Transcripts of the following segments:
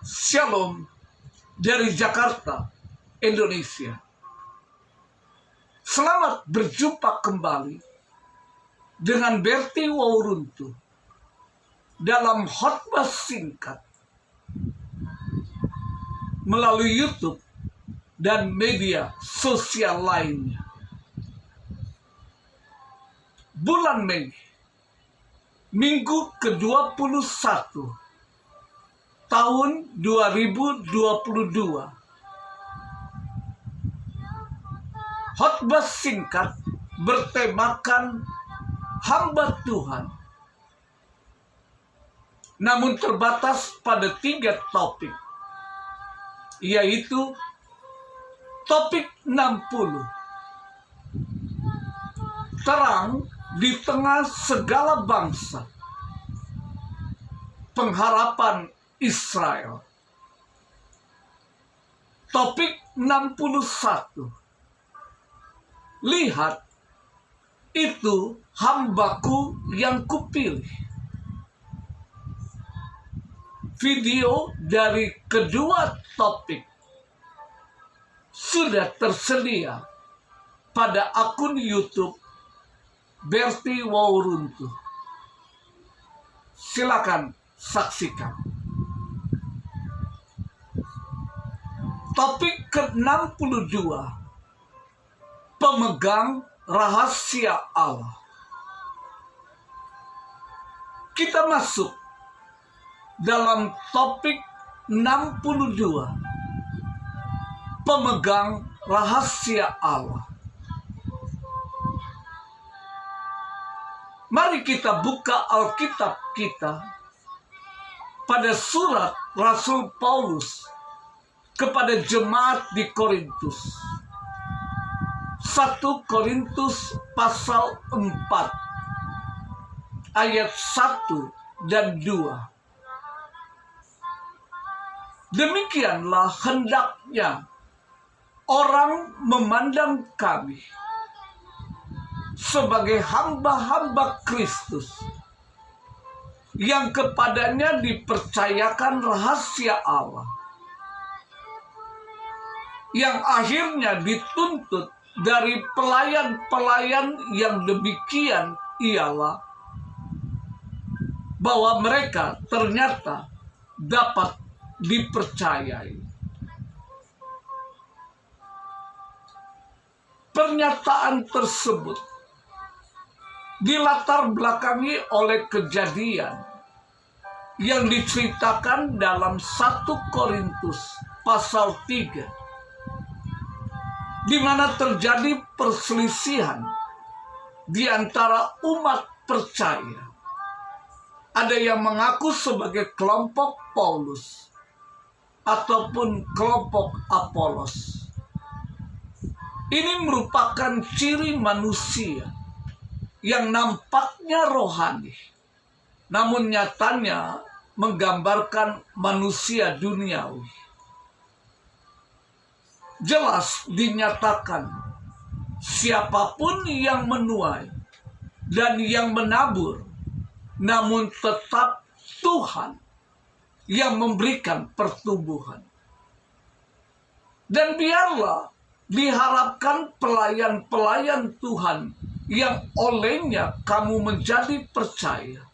Shalom dari Jakarta, Indonesia. Selamat berjumpa kembali dengan Berti Wauruntu dalam khotbah singkat melalui YouTube dan media sosial lainnya. Bulan Mei, minggu ke-21 tahun 2022. Khotbah singkat bertemakan hamba Tuhan, namun terbatas pada 3 topik, yaitu topik 60, terang di tengah segala bangsa, pengharapan Israel. Topik 61, lihat, itu hambaku yang kupilih. Video dari kedua topik sudah tersedia pada akun YouTube Berti Wauruntu. Silakan saksikan. Topik ke-62, pemegang rahasia Allah. Kita masuk dalam topik 62, pemegang rahasia Allah. Mari kita buka Alkitab kita pada surat Rasul Paulus kepada jemaat di Korintus. 1 Korintus pasal 4 ayat 1 dan 2. Demikianlah hendaknya orang memandang kami sebagai hamba-hamba Kristus yang kepadanya dipercayakan rahasia Allah, yang akhirnya dituntut dari pelayan-pelayan yang demikian ialah bahwa mereka ternyata dapat dipercayai. Pernyataan tersebut dilatar belakangi oleh kejadian yang diceritakan dalam 1 Korintus pasal 3, di mana terjadi perselisihan di antara umat percaya. Ada yang mengaku sebagai kelompok Paulus ataupun kelompok Apolos. Ini merupakan ciri manusia yang nampaknya rohani, namun nyatanya menggambarkan manusia duniawi. Jelas dinyatakan, siapapun yang menuai dan yang menabur, namun tetap Tuhan yang memberikan pertumbuhan. Dan biarlah diharapkan pelayan-pelayan Tuhan yang olehnya kamu menjadi percaya,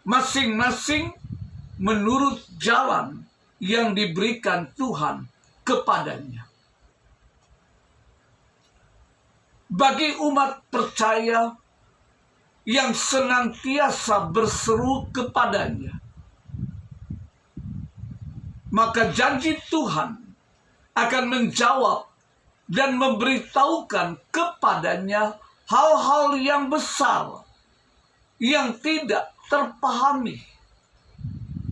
masing-masing menurut jalan yang diberikan Tuhan kepadanya. Bagi umat percaya yang senantiasa berseru kepadanya, maka janji Tuhan akan menjawab dan memberitahukan kepadanya hal-hal yang besar yang tidak terpahami,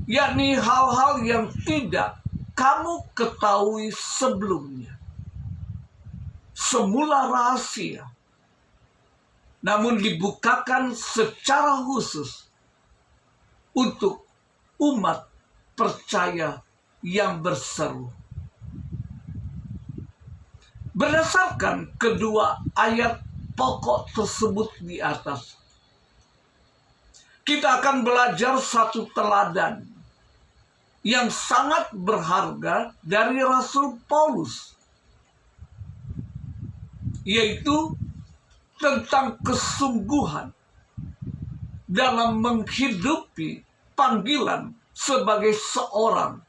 yakni hal-hal yang tidak kamu ketahui sebelumnya. Semula rahasia, namun dibukakan secara khusus untuk umat percaya yang berseru. Berdasarkan kedua ayat pokok tersebut di atas, kita akan belajar satu teladan yang sangat berharga dari Rasul Paulus, yaitu tentang kesungguhan dalam menghidupi panggilan sebagai seorang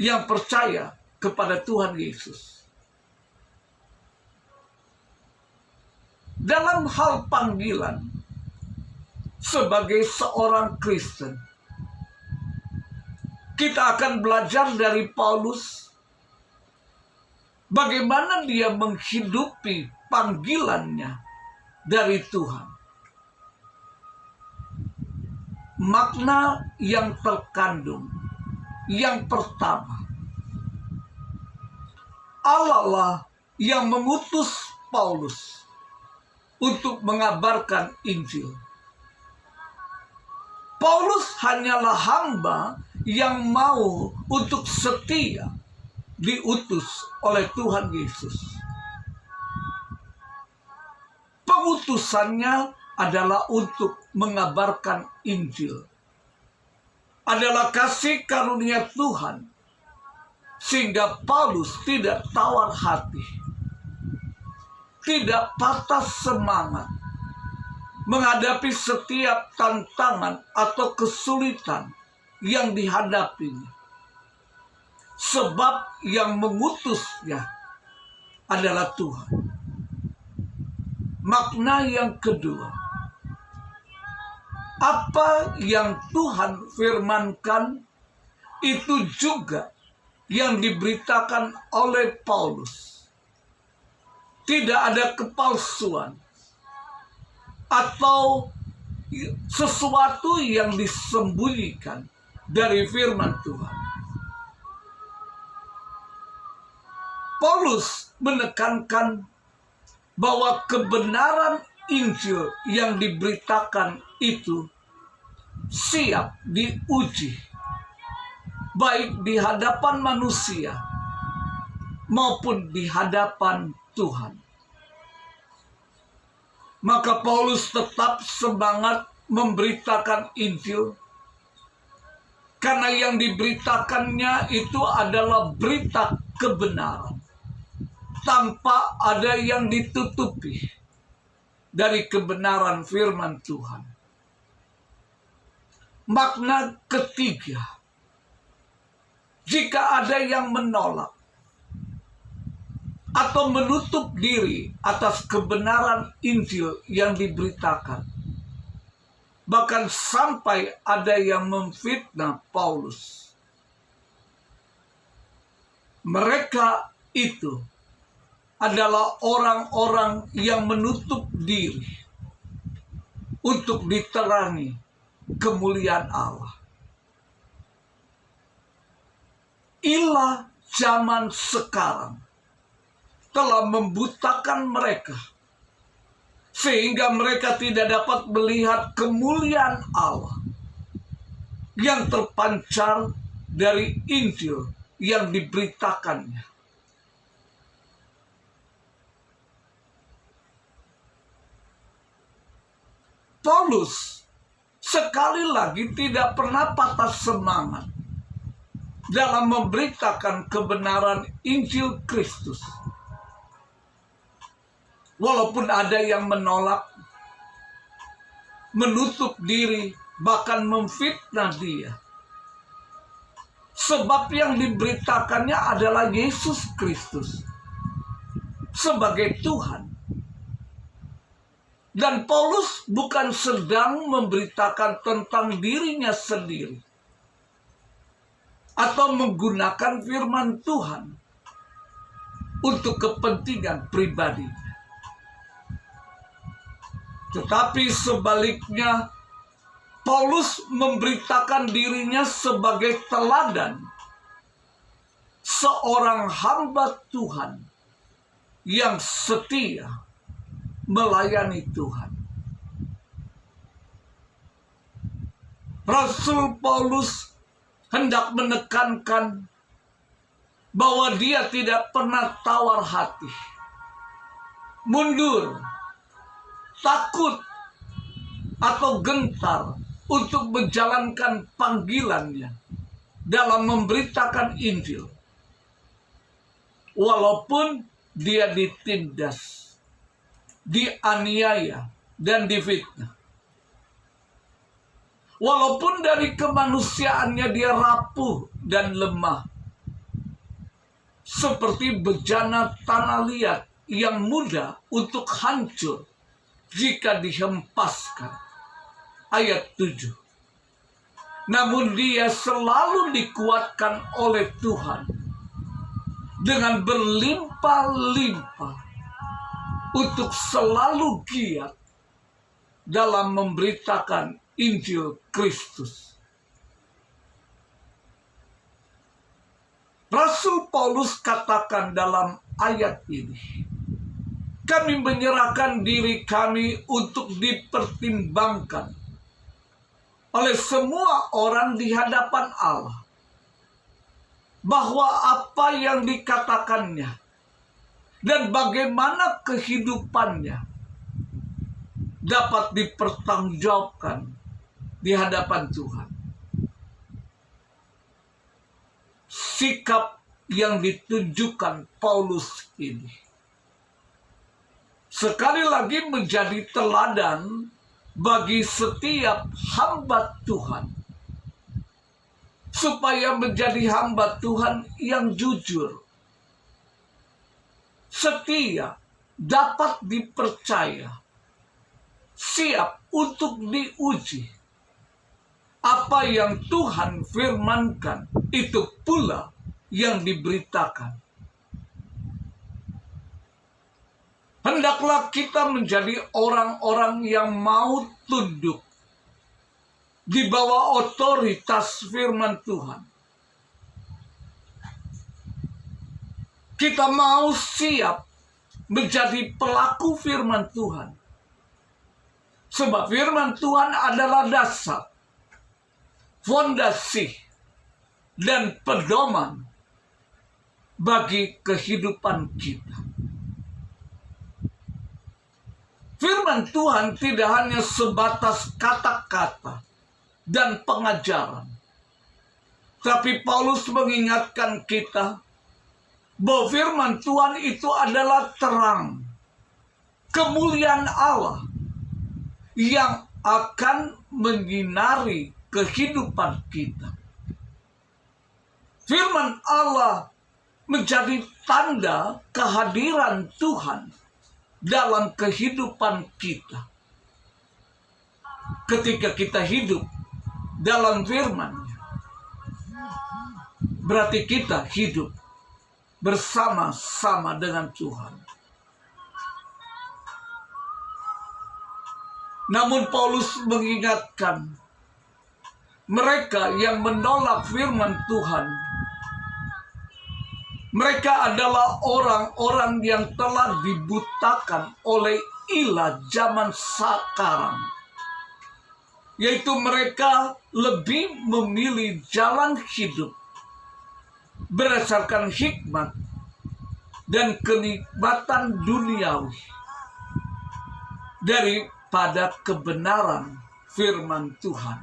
yang percaya kepada Tuhan Yesus. Dalam hal panggilan sebagai seorang Kristen, kita akan belajar dari Paulus bagaimana dia menghidupi panggilannya dari Tuhan. Makna yang terkandung yang pertama, Allah lah yang mengutus Paulus untuk mengabarkan Injil. Paulus hanyalah hamba yang mau untuk setia diutus oleh Tuhan Yesus. Pengutusannya adalah untuk mengabarkan Injil. Adalah kasih karunia Tuhan, sehingga Paulus tidak tawar hati, tidak patah semangat menghadapi setiap tantangan atau kesulitan yang dihadapinya. Sebab yang mengutusnya adalah Tuhan. Makna yang kedua, apa yang Tuhan firmankan itu juga yang diberitakan oleh Paulus. Tidak ada kepalsuan atau sesuatu yang disembunyikan dari firman Tuhan. Paulus menekankan bahwa kebenaran Injil yang diberitakan itu siap diuji, baik di hadapan manusia maupun di hadapan Tuhan. Maka Paulus tetap semangat memberitakan Injil, karena yang diberitakannya itu adalah berita kebenaran, tanpa ada yang ditutupi dari kebenaran firman Tuhan. Makna ketiga, jika ada yang menolak atau menutup diri atas kebenaran Injil yang diberitakan, bahkan sampai ada yang memfitnah Paulus, mereka itu adalah orang-orang yang menutup diri untuk diterangi kemuliaan Allah. Ilah zaman sekarang telah membutakan mereka, sehingga mereka tidak dapat melihat kemuliaan Allah yang terpancar dari Injil yang diberitakannya. Paulus sekali lagi tidak pernah patah semangat dalam memberitakan kebenaran Injil Kristus. Walaupun ada yang menolak, menutup diri, bahkan memfitnah dia. Sebab yang diberitakannya adalah Yesus Kristus sebagai Tuhan. Dan Paulus bukan sedang memberitakan tentang dirinya sendiri atau menggunakan firman Tuhan untuk kepentingan pribadinya. Tetapi sebaliknya, Paulus memberitakan dirinya sebagai teladan seorang hamba Tuhan yang setia melayani Tuhan. Rasul Paulus hendak menekankan bahwa dia tidak pernah tawar hati, mundur, takut, atau gentar untuk menjalankan panggilannya dalam memberitakan Injil, walaupun dia ditindas, dianiaya, dan difitnah. Walaupun dari kemanusiaannya dia rapuh dan lemah, seperti bejana tanah liat yang mudah untuk hancur jika dihempaskan. Ayat 7. Namun dia selalu dikuatkan oleh Tuhan dengan berlimpah-limpah untuk selalu giat dalam memberitakan Injil Kristus. Rasul Paulus katakan dalam ayat ini, kami menyerahkan diri kami untuk dipertimbangkan oleh semua orang di hadapan Allah, bahwa apa yang dikatakannya dan bagaimana kehidupannya dapat dipertanggungjawabkan di hadapan Tuhan. Sikap yang ditunjukkan Paulus ini sekali lagi menjadi teladan bagi setiap hamba Tuhan, supaya menjadi hamba Tuhan yang jujur, setia, dapat dipercaya, siap untuk diuji. Apa yang Tuhan firmankan, itu pula yang diberitakan. Hendaklah kita menjadi orang-orang yang mau tunduk di bawah otoritas firman Tuhan. Kita mau siap menjadi pelaku firman Tuhan. Sebab firman Tuhan adalah dasar, fondasi, dan pedoman bagi kehidupan kita. Firman Tuhan tidak hanya sebatas kata-kata dan pengajaran, tapi Paulus mengingatkan kita bahwa firman Tuhan itu adalah terang, kemuliaan Allah yang akan menyinari kehidupan kita. Firman Allah menjadi tanda kehadiran Tuhan dalam kehidupan kita. Ketika kita hidup dalam firman-Nya, berarti kita hidup bersama-sama dengan Tuhan. Namun Paulus mengingatkan mereka yang menolak firman Tuhan, mereka adalah orang-orang yang telah dibutakan oleh ilah zaman sekarang. Yaitu mereka lebih memilih jalan hidup berdasarkan hikmat dan kenikmatan duniawi daripada kebenaran firman Tuhan.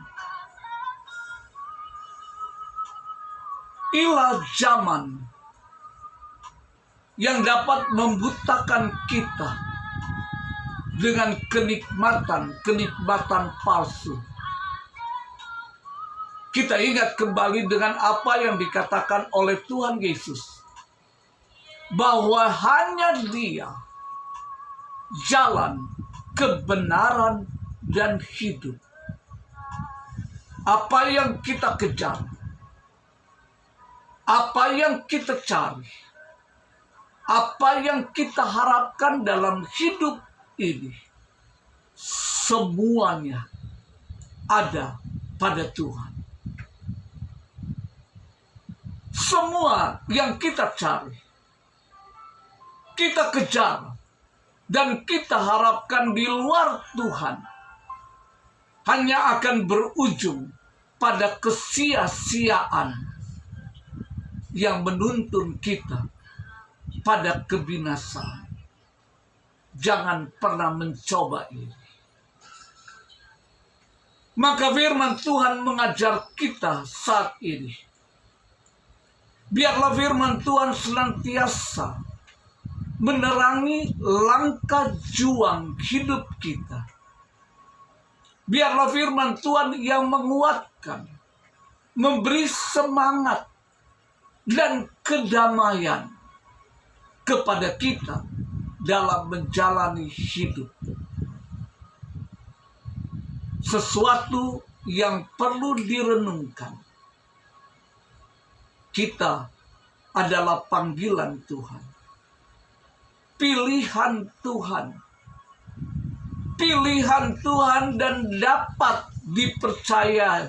Ilah zaman yang dapat membutakan kita dengan kenikmatan palsu. Kita ingat kembali dengan apa yang dikatakan oleh Tuhan Yesus, bahwa hanya Dia jalan, kebenaran, dan hidup. Apa yang kita kejar, apa yang kita cari, apa yang kita harapkan dalam hidup ini, semuanya ada pada Tuhan. Semua yang kita cari, kita kejar, dan kita harapkan di luar Tuhan, hanya akan berujung pada kesia-siaan yang menuntun kita pada kebinasaan. Jangan pernah mencoba ini. Maka firman Tuhan mengajar kita saat ini Biarlah firman Tuhan senantiasa menerangi langkah juang hidup kita. Biarlah firman Tuhan yang menguatkan, memberi semangat dan kedamaian kepada kita dalam menjalani hidup. Sesuatu yang perlu direnungkan. Kita adalah panggilan Tuhan. Pilihan Tuhan. Pilihan Tuhan dan dapat dipercaya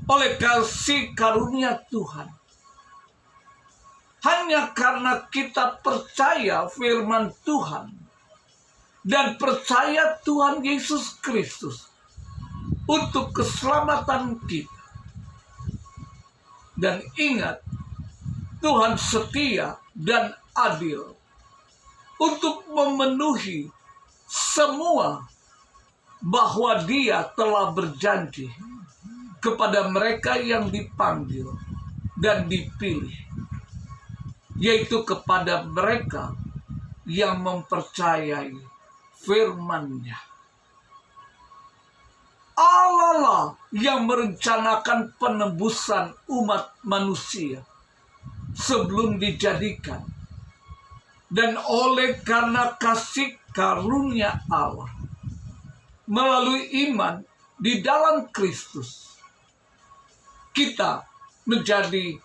oleh kasih karunia Tuhan. Hanya karena kita percaya firman Tuhan dan percaya Tuhan Yesus Kristus untuk keselamatan kita. Dan ingat, Tuhan setia dan adil untuk memenuhi semua bahwa Dia telah berjanji kepada mereka yang dipanggil dan dipilih, yaitu kepada mereka yang mempercayai firman-Nya. Allah lah yang merencanakan penebusan umat manusia sebelum dijadikan. Dan oleh karena kasih karunia Allah melalui iman di dalam Kristus, kita menjadi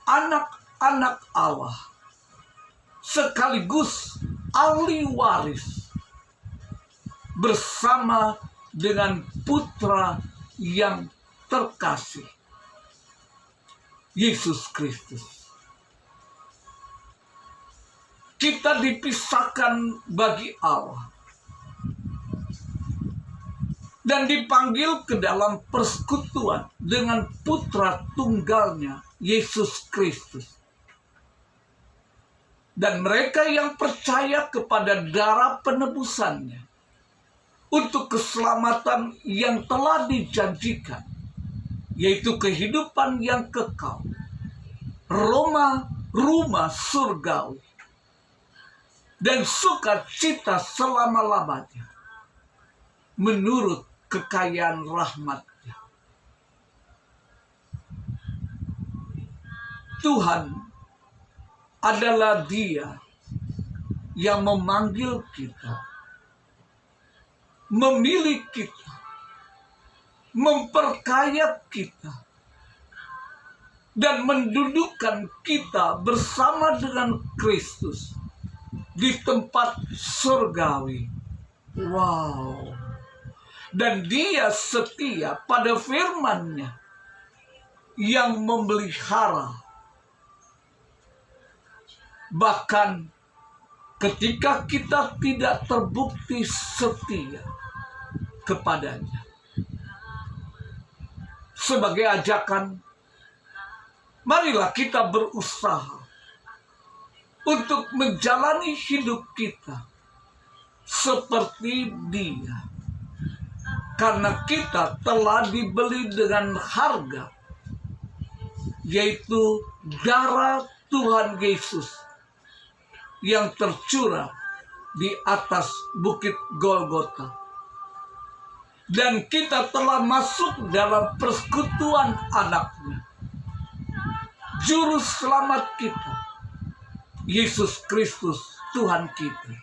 anak-anak Allah sekaligus ahli waris bersama dengan Putra yang terkasih, Yesus Kristus. Kita dipisahkan bagi Allah dan dipanggil ke dalam persekutuan dengan Putra tunggalnya, Yesus Kristus. Dan mereka yang percaya kepada darah penebusannya untuk keselamatan yang telah dijanjikan, yaitu kehidupan yang kekal, rumah surgawi, dan sukacita selama-lamanya menurut kekayaan rahmat-Nya. Tuhan adalah Dia yang memanggil kita, memilih kita, memperkaya kita, dan mendudukkan kita bersama dengan Kristus di tempat surgawi. Wow. Dan Dia setia pada firman-Nya yang memelihara. Bahkan ketika kita tidak terbukti setia kepadanya. Sebagai ajakan, marilah kita berusaha untuk menjalani hidup kita seperti Dia. Karena kita telah dibeli dengan harga, yaitu darah Tuhan Yesus yang tercurah di atas bukit Golgota. Dan kita telah masuk dalam persekutuan anak-Nya, Juru Selamat kita, Yesus Kristus Tuhan kita.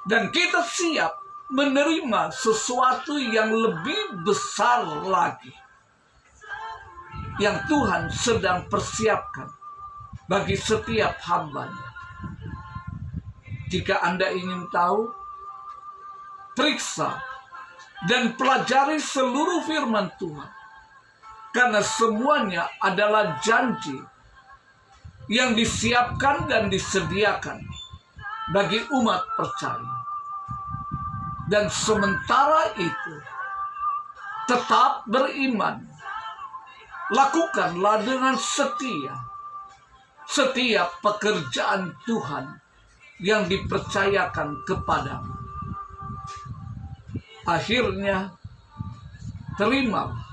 Dan kita siap menerima sesuatu yang lebih besar lagi yang Tuhan sedang persiapkan bagi setiap hamba-Nya. Jika Anda ingin tahu, periksa dan pelajari seluruh firman Tuhan, karena semuanya adalah janji yang disiapkan dan disediakan bagi umat percaya. Dan sementara itu, tetap beriman. Lakukanlah dengan setia setiap pekerjaan Tuhan yang dipercayakan kepadamu. Akhirnya, terimalah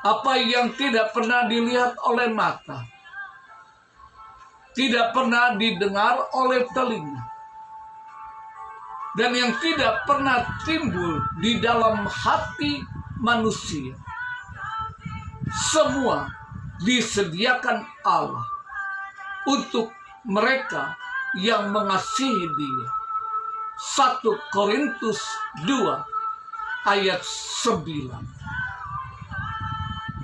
apa yang tidak pernah dilihat oleh mata, tidak pernah didengar oleh telinga, dan yang tidak pernah timbul di dalam hati manusia, semua disediakan Allah untuk mereka yang mengasihi Dia. 1 Korintus 2 ayat 9.